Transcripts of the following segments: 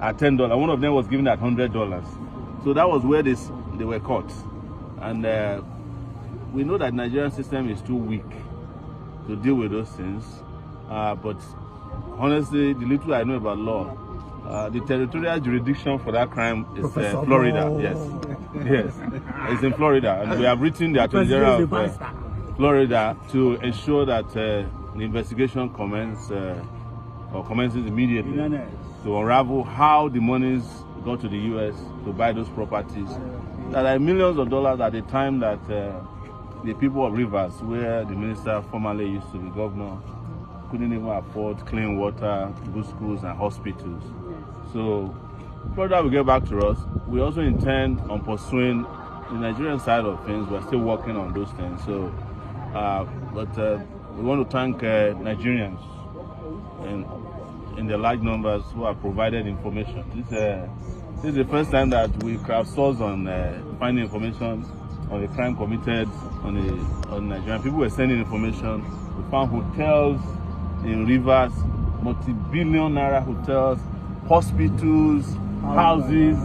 at $10. One of them was given at $100. So that was where they were caught. And we know that Nigerian system is too weak to deal with those things. But honestly, the little I know about law, the territorial jurisdiction for that crime is Florida. Yes, yes, it's in Florida, and we have written the Attorney General of Florida to ensure that the investigation commences immediately to unravel how the monies got to the U.S. to buy those properties that are millions of dollars at the time that the people of Rivers, where the minister formerly used to be governor, couldn't even afford clean water, good schools, and hospitals. So, Florida will get back to us. We also intend on pursuing the Nigerian side of things. We're still working on those things. So, but we want to thank Nigerians in the large numbers who have provided information. This is the first time that we crowdsourced on finding information on the crime committed on Nigerian. People were sending information. We found hotels in Rivers, multi-billion naira hotels, hospitals, houses,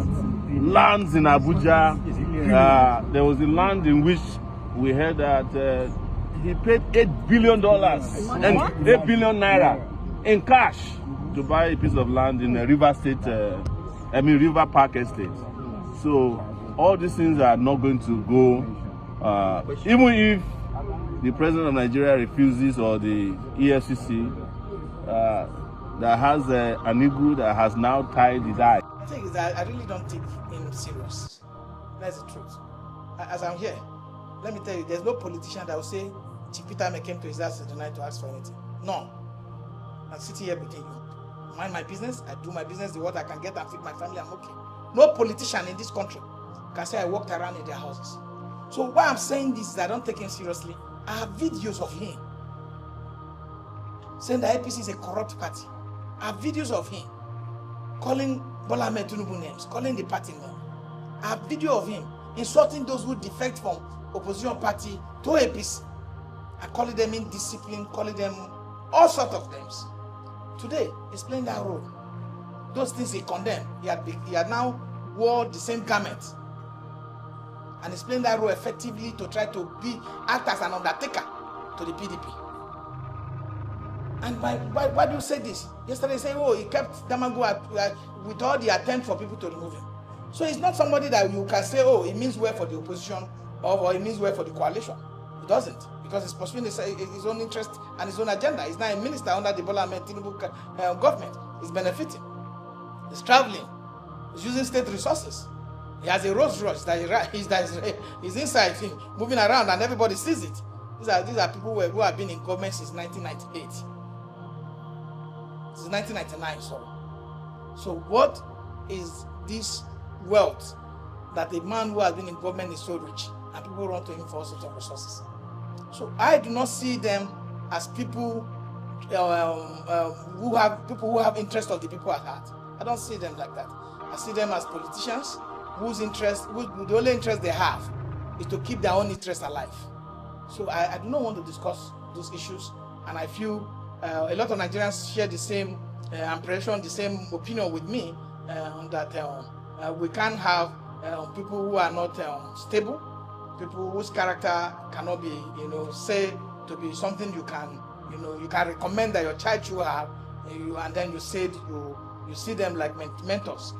lands in Abuja. There was a land in which we heard that he paid $8 billion and 8 billion naira in cash to buy a piece of land in River State, River Park Estate. So all these things are not going to go, even if the president of Nigeria refuses, or the EFCC that has an eagle that has now tied his eye. The thing is that I really don't take him serious. That's the truth. As I'm here, let me tell you, there's no politician that will say Chief Peter came to his house tonight to ask for anything. No. I'm sitting here between you. Mind my business, I do my business, the what I can get and feed my family, I'm okay. No politician in this country can say I walked around in their houses. So why I'm saying this is I don't take him seriously. I have videos of him saying that APC is a corrupt party. I have videos of him calling Bola Ahmed Tinubu names, calling the party name. I have video of him insulting those who defect from opposition party to APC and calling them indisciplined, calling them all sorts of names. Today, he's playing that role. Those things he condemned, he had now wore the same garment. And he's playing that role effectively to try to act as an undertaker to the PDP. And why do you say this? Yesterday, say, oh, he kept Damago with all the attempt for people to remove him. So he's not somebody that you can say, oh, it means well for the opposition or it means well for the coalition. It doesn't, because he's pursuing his own interest and his own agenda. He's now a minister under the Bola Ahmed Tinubu government. He's benefiting. He's traveling. He's using state resources. He has a Rolls Royce that he's inside him, moving around, and everybody sees it. These are people who have been in government since 1998. Since 1999, sorry. So what is this wealth that a man who has been in government is so rich, and people run to him for all sorts of resources? So I do not see them as people who have interest of the people at heart. I don't see them like that. I see them as politicians the only interest they have is to keep their own interests alive. So I do not want to discuss those issues, and I feel a lot of Nigerians share the same impression, the same opinion with me, that we can't have people who are not stable, people whose character cannot be, say to be something you can recommend that your child should have, and then you see them like mentors.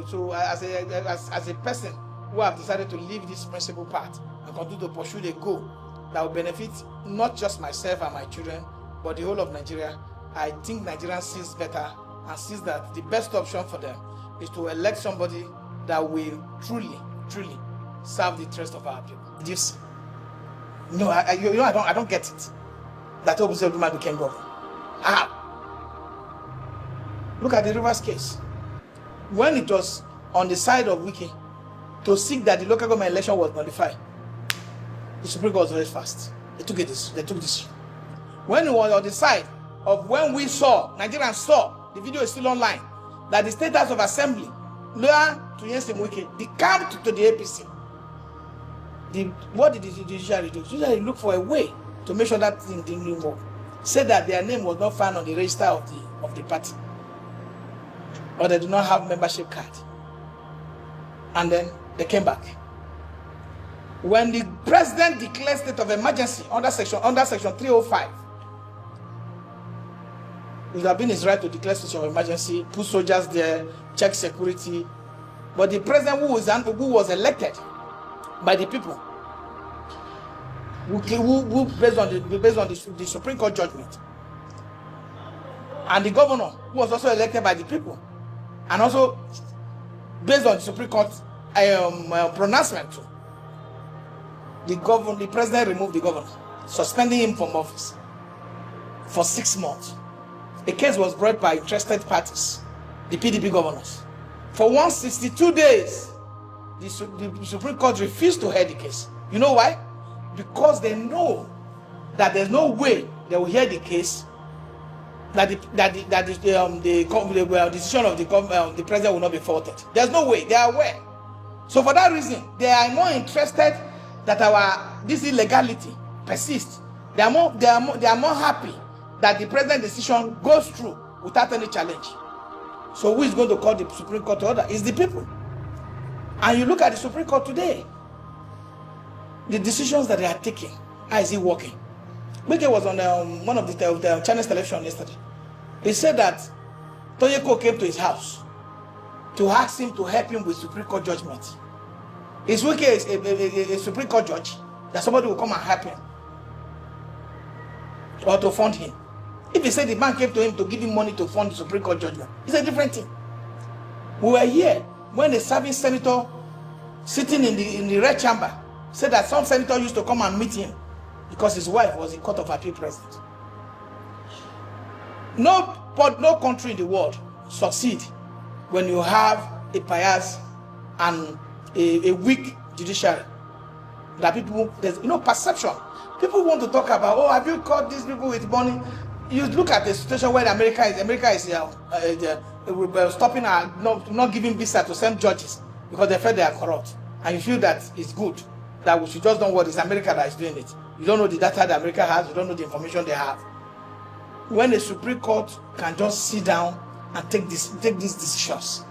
So as a person who have decided to leave this principal path and continue to pursue the goal that will benefit not just myself and my children, but the whole of Nigeria, I think Nigerians sees better and sees that the best option for them is to elect somebody that will truly serve the interest of our people. This, I don't get it. That Obuzebuma became governor. How? Look at the Rivers case. When it was on the side of Wike to seek that the local government election was nullified, the Supreme Court was very fast. They took this. When it was on the side of when Nigerians saw, the video is still online, that the State House of Assembly, loyal to Yensem Wike, decamped to the APC. What did the judiciary do? The judiciary looked for a way to make sure that thing didn't work. Said that their name was not found on the register of the party. but they do not have membership card. And then they came back. When the president declared state of emergency under section 305, it would have been his right to declare state of emergency, put soldiers there, check security. But the president who was elected by the people, who based on the Supreme Court judgment, and the governor who was also elected by the people, and also based on the Supreme Court pronouncement too, the president removed the governor, suspending him from office for 6 months. A case was brought by interested parties, the PDP governors. For 162 days, the Supreme Court refused to hear the case. You know why? Because they know that there's no way they will hear the case, that the decision of the president will not be faulted. There's no way. They are aware. So for that reason, they are more interested that this illegality persists. They are more happy that the president's decision goes through without any challenge. So who is going to call the Supreme Court to order? It's the people. And you look at the Supreme Court today, the decisions that they are taking, how is it working? Wike was on one of the Chinese television yesterday. He said that Toyeko came to his house to ask him to help him with Supreme Court judgment. Is Wike a Supreme Court judge that somebody will come and help him or to fund him? If he said the man came to him to give him money to fund the Supreme Court judgment, it's a different thing. We were here when a serving senator sitting in the red chamber said that some senator used to come and meet him because his wife was a Court of Appeal president. No country in the world succeed when you have a bias and a weak judiciary. That people, there's perception. People want to talk about, oh, have you caught these people with money? You look at the situation where America is stopping not giving visa to some judges because they feel they are corrupt, and you feel that it's good, that we should just don't worry, it's America that is doing it. You don't know the data that America has, you don't know the information they have. When the Supreme Court can just sit down and take these decisions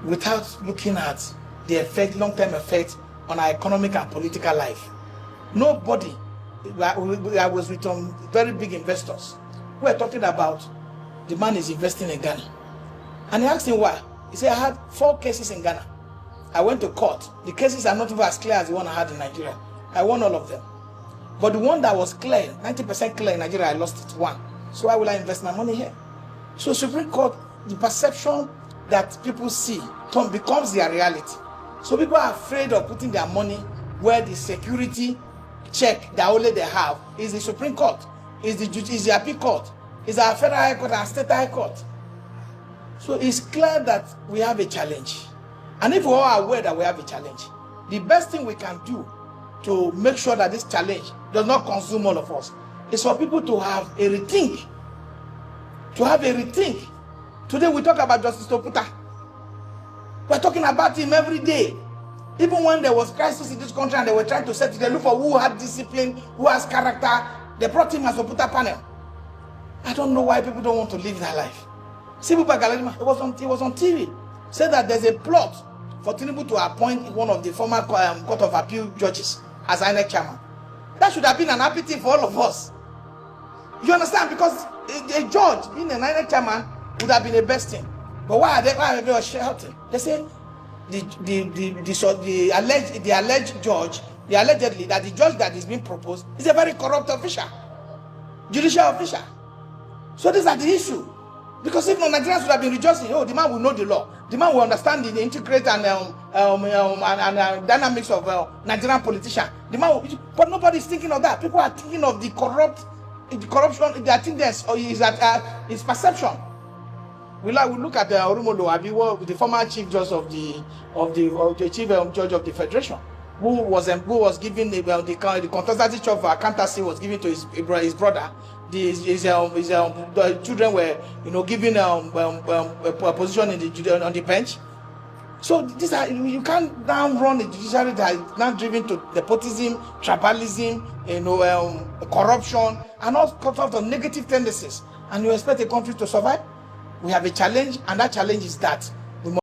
without looking at the effect, long-term effect on our economic and political life. Nobody. I was with very big investors who were talking about the man is investing in Ghana. And I asked him why. He said, I had 4 cases in Ghana. I went to court. The cases are not even as clear as the one I had in Nigeria. I won all of them. But the one that was clear, 90% clear in Nigeria, I lost it, 1. So why will I invest my money here? So Supreme Court, the perception that people see becomes their reality. So people are afraid of putting their money where the security check that only they have is the Supreme Court, is the Appeal Court, is our Federal High Court and State High Court. So it's clear that we have a challenge. And if we are aware that we have a challenge, the best thing we can do to make sure that this challenge does not consume all of us is for people to have a rethink. Today we talk about Justice Toputa. We're talking about him every day. Even when there was crisis in this country and they were trying to set it, they look for who had discipline, who has character. They brought him as a Toputa panel. I don't know why people don't want to live that life. Sibu Galadima, it was on TV. Said that there's a plot for Tinubu to appoint one of the former Court of Appeal judges as INEC chairman. That should have been an happy thing for all of us. You understand? Because a judge being an INEC chairman would have been the best thing. But why are they shouting? They say the alleged judge, allegedly that the judge that is being proposed is a very corrupt official, judicial official. So these are the issue. Because if no, Nigerians would have been rejoicing, oh, the man will know the law, the man will understand the intricate and dynamics of Nigerian politician. But nobody is thinking of that. People are thinking of the corruption. They think is perception. We look at Orumolo Abiwo, the former chief judge of the chief judge of the federation, who was given the consultancy job for accountancy was given to his brother. His children were given a position on the bench. So these are, you can't now run a judiciary that is now driven to nepotism, tribalism, corruption, and all sorts of negative tendencies, and you expect a country to survive. We have a challenge, and that challenge is that